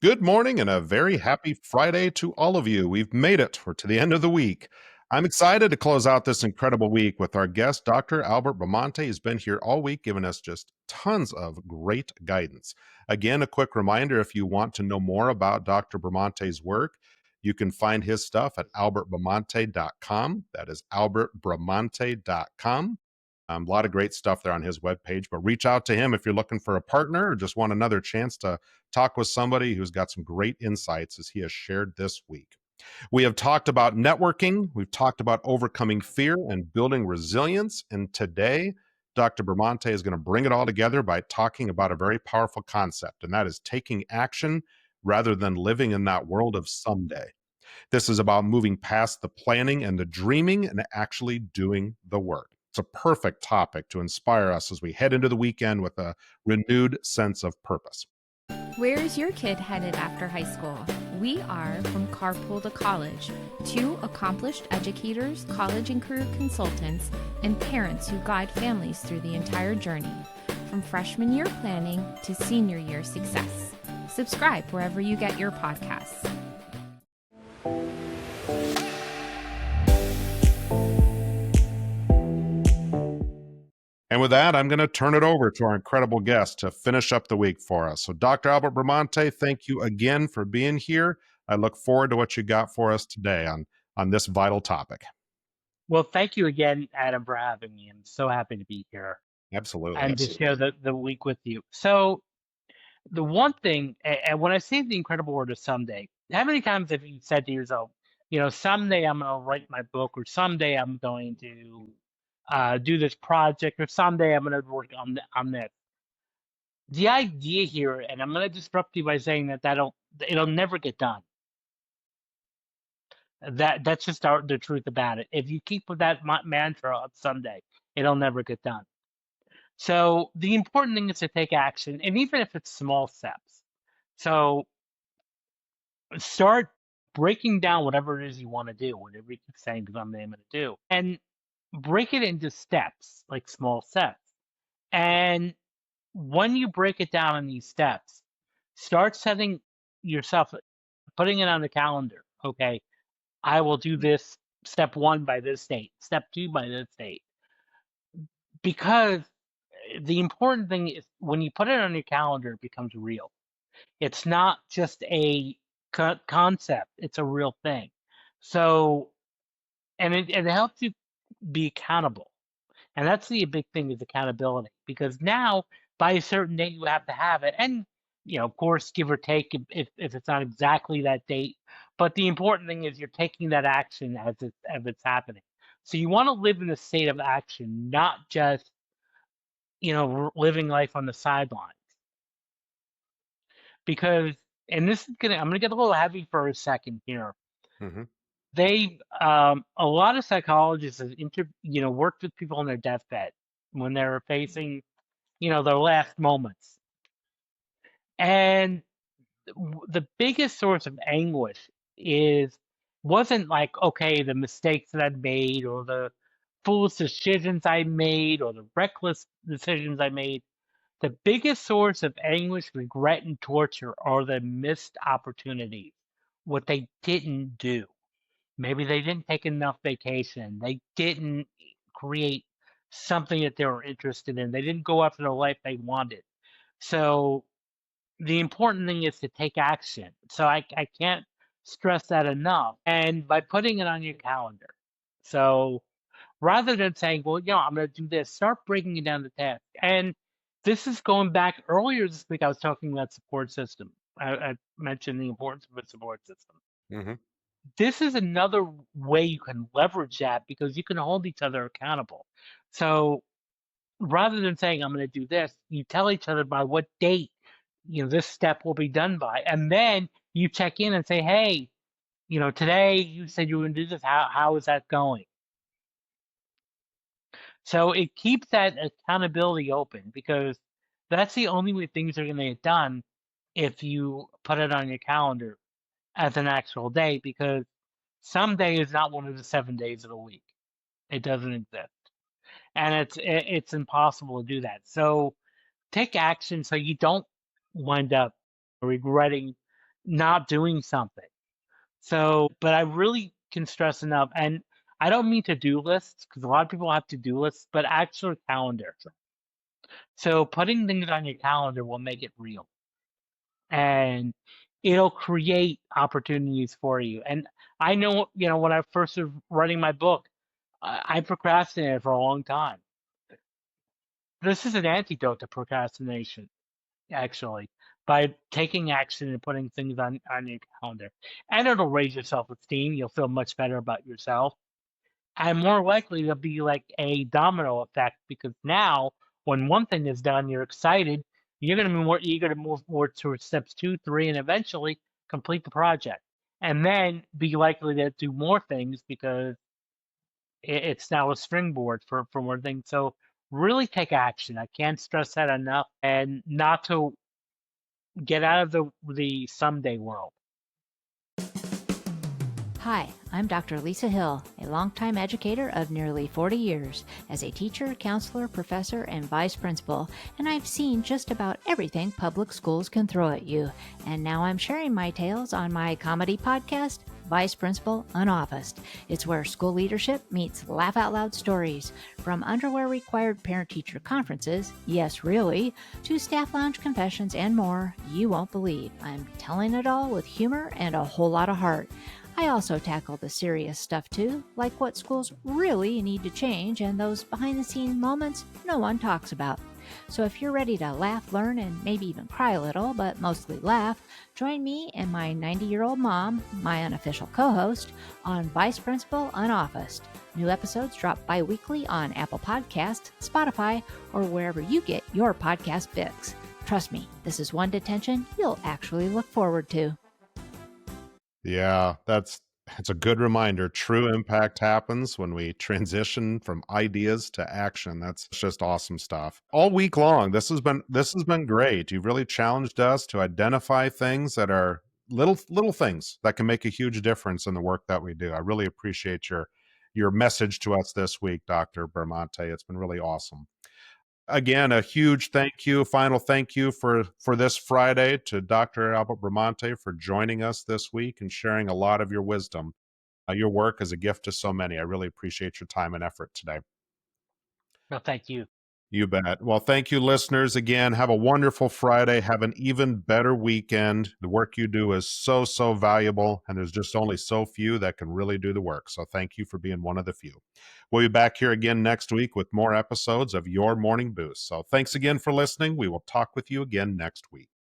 Good morning and a very happy Friday to all of you. We've made it. We're to the end of the week. I'm excited to close out this incredible week with our guest, Dr. Albert Bramante. He's been here all week, giving us just tons of great guidance. Again, a quick reminder if you want to know more about Dr. Bramante's work, you can find his stuff at albertbramante.com. That is albertbramante.com. A lot of great stuff there on his webpage, but reach out to him if you're looking for a partner or just want another chance to talk with somebody who's got some great insights as he has shared this week. We have talked about networking, we've talked about overcoming fear and building resilience. And today, Dr. Bramante is going to bring it all together by talking about a very powerful concept, and that is taking action rather than living in that world of someday. This is about moving past the planning and the dreaming and actually doing the work. It's a perfect topic to inspire us as we head into the weekend with a renewed sense of purpose. Where is your kid headed after high school? We are from Carpool to College, two accomplished educators, college and career consultants, and parents who guide families through the entire journey, from freshman year planning to senior year success. Subscribe wherever you get your podcasts. And with that, I'm going to turn it over to our incredible guest to finish up the week for us. So, Dr. Albert Bramante, thank you again for being here. I look forward to what you got for us today on this vital topic. Well, thank you again, Adam, for having me. I'm so happy to be here Absolutely. and to share the week with you. So, the one thing, and when I say the incredible word of someday, how many times have you said to yourself, someday I'm going to write my book, or someday I'm going to do this project, or someday I'm going to work on this? The idea here, and I'm going to disrupt you by saying that it'll never get done. That's just the truth about it. If you keep with that mantra of someday, it'll never get done. So the important thing is to take action, and even if it's small steps. So start breaking down whatever it is you want to do, whatever you keep saying, because I'm going to do, and break it into steps, like small steps. And when you break it down in these steps, start setting yourself, putting it on the calendar. Okay, I will do this step one by this date, step two by this date. Because the important thing is when you put it on your calendar, it becomes real. It's not just a concept, it's a real thing. So, and it helps you be accountable. And that's the big thing is accountability. Because now, by a certain date, you have to have it. And, of course, give or take if it's not exactly that date. But the important thing is you're taking that action as it's happening. So you want to live in a state of action, not just living life on the sidelines. Because, and I'm gonna get a little heavy for a second here. Mm-hmm. A lot of psychologists have worked with people on their deathbed when they were facing, their last moments. And the biggest source of anguish wasn't like, okay, the mistakes that I made or the foolish decisions I made or the reckless decisions I made. The biggest source of anguish, regret, and torture are the missed opportunities, what they didn't do. Maybe they didn't take enough vacation. They didn't create something that they were interested in. They didn't go after the life they wanted. So the important thing is to take action. So I can't stress that enough. And by putting it on your calendar. So rather than saying, well, I'm going to do this, start breaking it down to tasks. And this is going back earlier this week, I was talking about support system. I mentioned the importance of a support system. Mm-hmm. This is another way you can leverage that because you can hold each other accountable. So rather than saying, I'm going to do this, you tell each other by what date, this step will be done by. And then you check in and say, hey, today you said you were going to do this. How is that going? So it keeps that accountability open because that's the only way things are going to get done if you put it on your calendar as an actual day because some day is not one of the 7 days of the week. It doesn't exist. And it's impossible to do that. So take action so you don't wind up regretting not doing something. So, but I really can stress enough, and I don't mean to-do lists because a lot of people have to-do lists, but actual calendar. So putting things on your calendar will make it real, and it'll create opportunities for you. And I know, when I first was writing my book, I procrastinated for a long time. This is an antidote to procrastination, actually, by taking action and putting things on your calendar. And it'll raise your self-esteem. You'll feel much better about yourself. And more likely to be like a domino effect because now when one thing is done, you're excited, you're going to be more eager to move forward towards steps two, three, and eventually complete the project. And then be likely to do more things because it's now a springboard for more things. So really take action. I can't stress that enough, and not to get out of the someday world. Hi, I'm Dr. Lisa Hill, a longtime educator of nearly 40 years as a teacher, counselor, professor, and vice principal, and I've seen just about everything public schools can throw at you. And now I'm sharing my tales on my comedy podcast, Vice Principal Unofficed. It's where school leadership meets laugh out loud stories. From underwear required parent teacher conferences, yes, really, to staff lounge confessions and more, you won't believe. I'm telling it all with humor and a whole lot of heart. I also tackle the serious stuff too, like what schools really need to change and those behind the scenes moments no one talks about. So if you're ready to laugh, learn, and maybe even cry a little, but mostly laugh, join me and my 90-year-old mom, my unofficial co-host, on Vice Principal Unofficed. New episodes drop bi-weekly on Apple Podcasts, Spotify, or wherever you get your podcast fix. Trust me, this is one detention you'll actually look forward to. Yeah, it's a good reminder. True impact happens when we transition from ideas to action. That's just awesome stuff. All week long, this has been great. You've really challenged us to identify things that are little things that can make a huge difference in the work that we do. I really appreciate your message to us this week, Dr. Bramante. It's been really awesome. Again, a huge thank you, final thank you for this Friday to Dr. Albert Bramante for joining us this week and sharing a lot of your wisdom. Your work is a gift to so many. I really appreciate your time and effort today. No, thank you. You bet. Well, thank you, listeners. Again, have a wonderful Friday. Have an even better weekend. The work you do is so valuable, and there's just only so few that can really do the work. So thank you for being one of the few. We'll be back here again next week with more episodes of Your Morning Boost. So thanks again for listening. We will talk with you again next week.